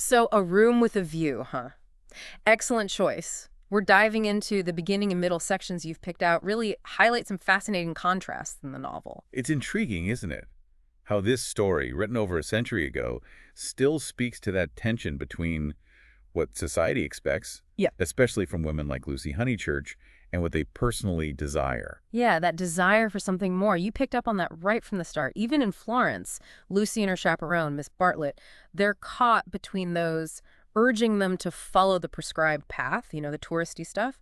So a room with a view, huh? Excellent choice. We're diving into the beginning and middle sections you've picked out, really highlight some fascinating contrasts in the novel. It's intriguing, isn't it? How this story, written over a century ago, still speaks to that tension between what society expects, Yeah. especially from women like Lucy Honeychurch, and what they personally desire. Yeah, that desire for something more. You picked up on that right from the start. Even in Florence, Lucy and her chaperone, Miss Bartlett, they're caught between those urging them to follow the prescribed path, the touristy stuff,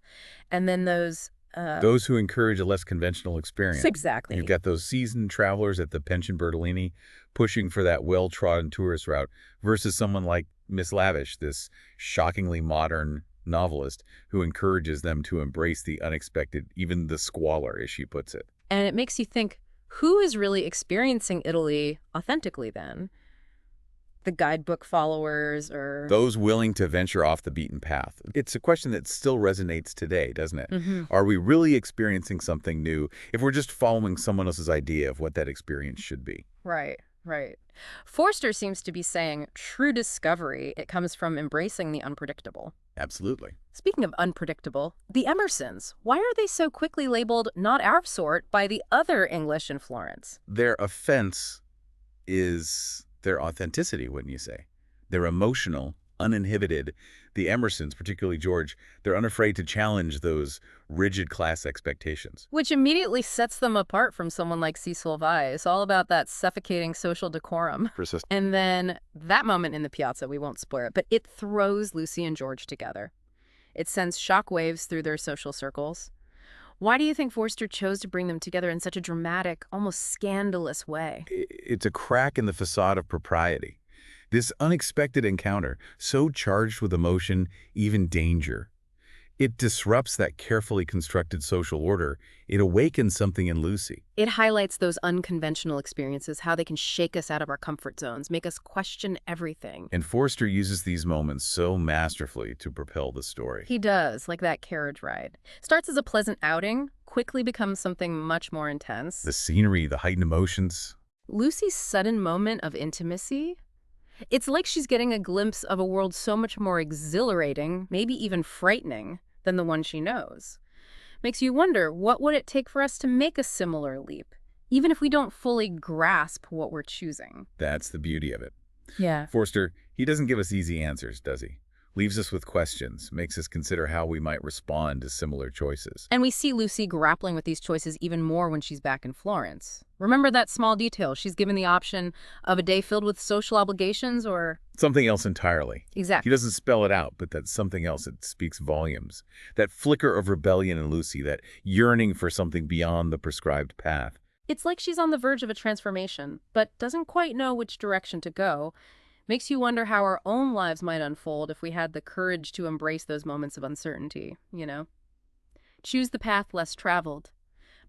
and then those... Those who encourage a less conventional experience. Exactly. You've got those seasoned travelers at the Pension Bertolini pushing for that well-trodden tourist route versus someone like Miss Lavish, this shockingly modern novelist who encourages them to embrace the unexpected, even the squalor, as she puts it. And it makes you think, who is really experiencing Italy authentically then? The guidebook followers or... Those willing to venture off the beaten path. It's a question that still resonates today, doesn't it? Mm-hmm. Are we really experiencing something new if we're just following someone else's idea of what that experience should be? Right, right. Forster seems to be saying true discovery, it comes from embracing the unpredictable. Absolutely. Speaking of unpredictable, the Emersons, why are they so quickly labeled not our sort by the other English in Florence? Their offense is their authenticity, wouldn't you say? They're emotional, uninhibited. The Emersons, particularly George, they're unafraid to challenge those rigid class expectations. Which immediately sets them apart from someone like Cecil Vyse. It's all about that suffocating social decorum. And then that moment in the piazza, we won't spoil it, but it throws Lucy and George together. It sends shockwaves through their social circles. Why do you think Forster chose to bring them together in such a dramatic, almost scandalous way? It's a crack in the facade of propriety. This unexpected encounter, so charged with emotion, even danger. It disrupts that carefully constructed social order. It awakens something in Lucy. It highlights those unconventional experiences, how they can shake us out of our comfort zones, make us question everything. And Forster uses these moments so masterfully to propel the story. He does, like that carriage ride. Starts as a pleasant outing, quickly becomes something much more intense. The scenery, the heightened emotions. Lucy's sudden moment of intimacy, it's like she's getting a glimpse of a world so much more exhilarating, maybe even frightening, than the one she knows. Makes you wonder, what would it take for us to make a similar leap, even if we don't fully grasp what we're choosing? That's the beauty of it. Yeah. Forster, he doesn't give us easy answers, does he? Leaves us with questions, makes us consider how we might respond to similar choices. And we see Lucy grappling with these choices even more when she's back in Florence. Remember that small detail? She's given the option of a day filled with social obligations or... Something else entirely. Exactly. He doesn't spell it out, but that's something else that speaks volumes. That flicker of rebellion in Lucy, that yearning for something beyond the prescribed path. It's like she's on the verge of a transformation, but doesn't quite know which direction to go. Makes you wonder how our own lives might unfold if we had the courage to embrace those moments of uncertainty, Choose the path less traveled.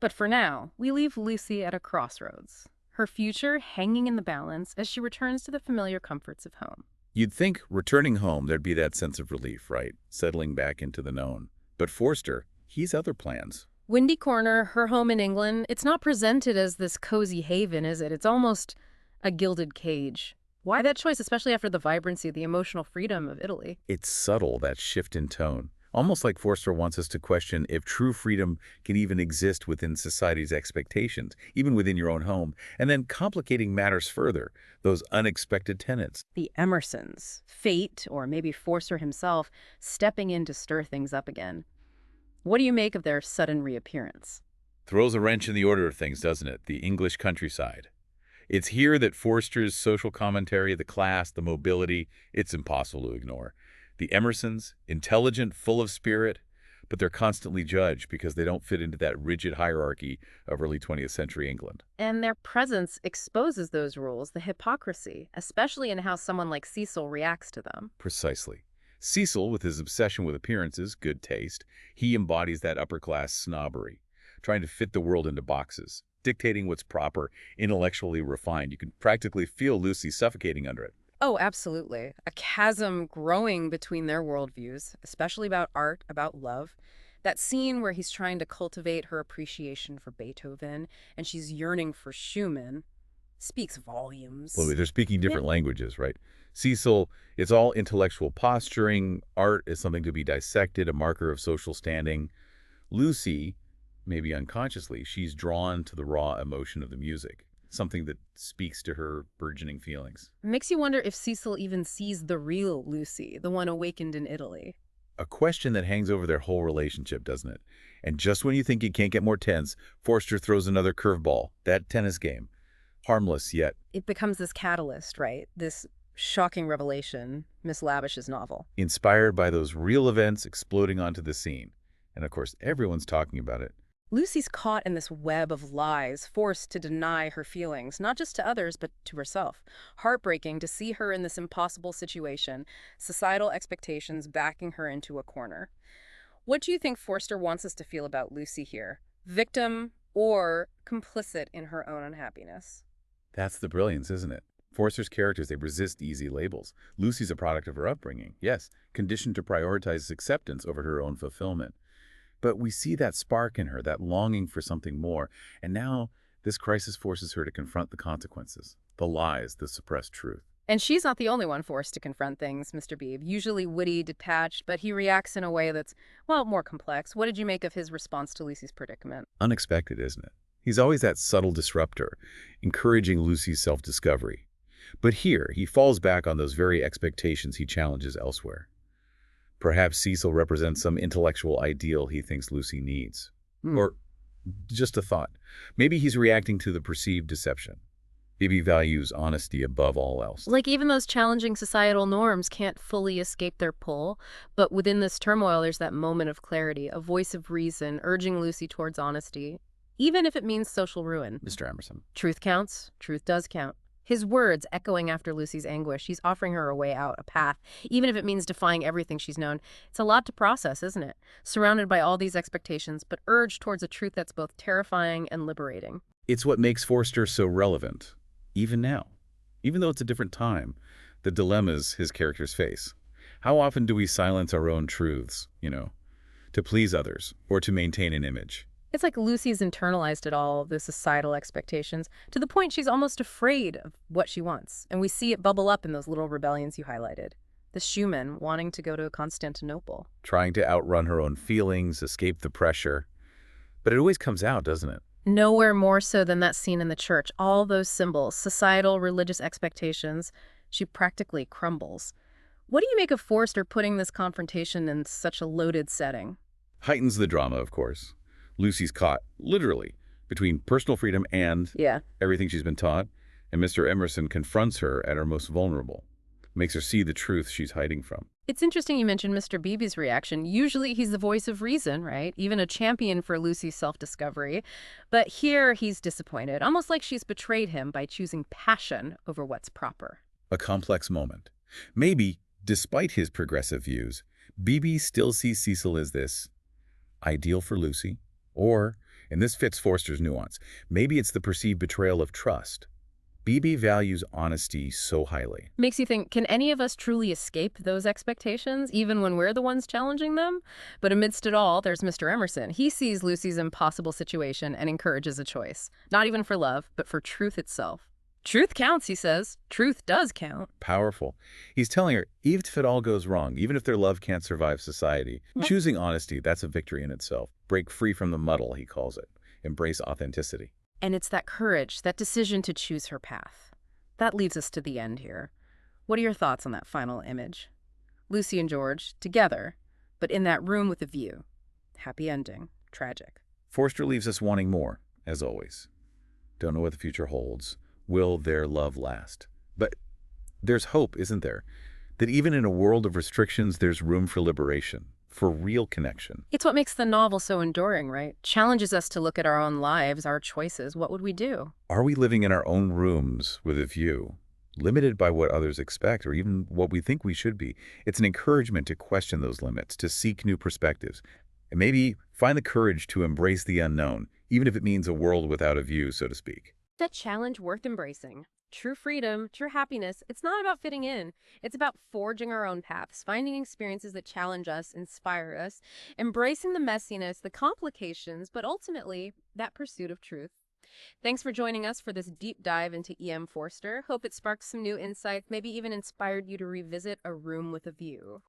But for now, we leave Lucy at a crossroads, her future hanging in the balance as she returns to the familiar comforts of home. You'd think returning home there'd be that sense of relief, right? Settling back into the known. But Forster, he's other plans. Windy Corner, her home in England, it's not presented as this cozy haven, is it? It's almost a gilded cage. Why that choice, especially after the vibrancy, the emotional freedom of Italy? It's subtle, that shift in tone. Almost like Forster wants us to question if true freedom can even exist within society's expectations, even within your own home, and then complicating matters further, those unexpected tenets. The Emersons, fate, or maybe Forster himself, stepping in to stir things up again. What do you make of their sudden reappearance? Throws a wrench in the order of things, doesn't it? The English countryside. It's here that Forster's social commentary, the class, the mobility, it's impossible to ignore. The Emersons, intelligent, full of spirit, but they're constantly judged because they don't fit into that rigid hierarchy of early 20th century England. And their presence exposes those rules, the hypocrisy, especially in how someone like Cecil reacts to them. Precisely. Cecil, with his obsession with appearances, good taste, he embodies that upper-class snobbery, trying to fit the world into boxes, dictating what's proper, intellectually refined. You can practically feel Lucy suffocating under it. Oh, absolutely. A chasm growing between their worldviews, especially about art, about love. That scene where he's trying to cultivate her appreciation for Beethoven and she's yearning for Schumann speaks volumes. Well, they're speaking different languages, right? Cecil, it's all intellectual posturing. Art is something to be dissected, a marker of social standing. Lucy, maybe unconsciously, she's drawn to the raw emotion of the music, something that speaks to her burgeoning feelings. Makes you wonder if Cecil even sees the real Lucy, the one awakened in Italy. A question that hangs over their whole relationship, doesn't it? And just when you think it can't get more tense, Forster throws another curveball, that tennis game. Harmless, yet It becomes this catalyst, right? This shocking revelation, Miss Lavish's novel. inspired by those real events exploding onto the scene. And of course, everyone's talking about it. Lucy's caught in this web of lies, forced to deny her feelings, not just to others, but to herself. Heartbreaking to see her in this impossible situation, societal expectations backing her into a corner. What do you think Forster wants us to feel about Lucy here? Victim or complicit in her own unhappiness? That's the brilliance, isn't it? Forster's characters, they resist easy labels. Lucy's a product of her upbringing, yes, conditioned to prioritize acceptance over her own fulfillment. But we see that spark in her, that longing for something more. And now this crisis forces her to confront the consequences, the lies, the suppressed truth. And she's not the only one forced to confront things, Mr. Beebe. Usually witty, detached, but he reacts in a way that's, well, more complex. What did you make of his response to Lucy's predicament? Unexpected, isn't it? He's always that subtle disruptor, encouraging Lucy's self-discovery. But here, he falls back on those very expectations he challenges elsewhere. Perhaps Cecil represents some intellectual ideal he thinks Lucy needs. Or just a thought. Maybe he's reacting to the perceived deception. Maybe he values honesty above all else. Like even those challenging societal norms can't fully escape their pull, but within this turmoil, there's that moment of clarity, a voice of reason urging Lucy towards honesty, even if it means social ruin. Mr. Emerson. Truth counts. Truth does count. His words echoing after Lucy's anguish. He's offering her a way out, a path, even if it means defying everything she's known. It's a lot to process, isn't it? Surrounded by all these expectations, but urged towards a truth that's both terrifying and liberating. It's what makes Forster so relevant, even now. Even though it's a different time, the dilemmas his characters face. How often do we silence our own truths, to please others or to maintain an image? It's like Lucy's internalized it all, the societal expectations, to the point she's almost afraid of what she wants. And we see it bubble up in those little rebellions you highlighted. The Schumann wanting to go to Constantinople. Trying to outrun her own feelings, escape the pressure. But it always comes out, doesn't it? Nowhere more so than that scene in the church. All those symbols, societal, religious expectations, she practically crumbles. What do you make of Forster putting this confrontation in such a loaded setting? Heightens the drama, of course. Lucy's caught, literally, between personal freedom and everything she's been taught, and Mr. Emerson confronts her at her most vulnerable, makes her see the truth she's hiding from. It's interesting you mentioned Mr. Beebe's reaction. Usually he's the voice of reason, right? Even a champion for Lucy's self-discovery. But here he's disappointed, almost like she's betrayed him by choosing passion over what's proper. A complex moment. Maybe, despite his progressive views, Beebe still sees Cecil as this ideal for Lucy. Or, and this fits Forster's nuance, maybe it's the perceived betrayal of trust. Beebe values honesty so highly. Makes you think, can any of us truly escape those expectations, even when we're the ones challenging them? But amidst it all, there's Mr. Emerson. He sees Lucy's impossible situation and encourages a choice. Not even for love, but for truth itself. Truth counts, he says. Truth does count. Powerful. He's telling her, even if it all goes wrong, even if their love can't survive society, choosing honesty, that's a victory in itself. Break free from the muddle, he calls it. Embrace authenticity. And it's that courage, that decision to choose her path. That leads us to the end here. What are your thoughts on that final image? Lucy and George, together, but in that room with a view. Happy ending. Tragic. Forster leaves us wanting more, as always. Don't know what the future holds. Will their love last? But there's hope, isn't there? That even in a world of restrictions, there's room for liberation, for real connection. It's what makes the novel so enduring, right? Challenges us to look at our own lives, our choices. What would we do? Are we living in our own rooms with a view, limited by what others expect or even what we think we should be? It's an encouragement to question those limits, to seek new perspectives, and maybe find the courage to embrace the unknown, even if it means a world without a view, so to speak. A challenge worth embracing. True freedom, true happiness, it's not about fitting in. It's about forging our own paths, finding experiences that challenge us, inspire us, embracing the messiness, the complications, but ultimately, that pursuit of truth. Thanks for joining us for this deep dive into E.M. Forster. Hope it sparked some new insights, maybe even inspired you to revisit A Room with a View.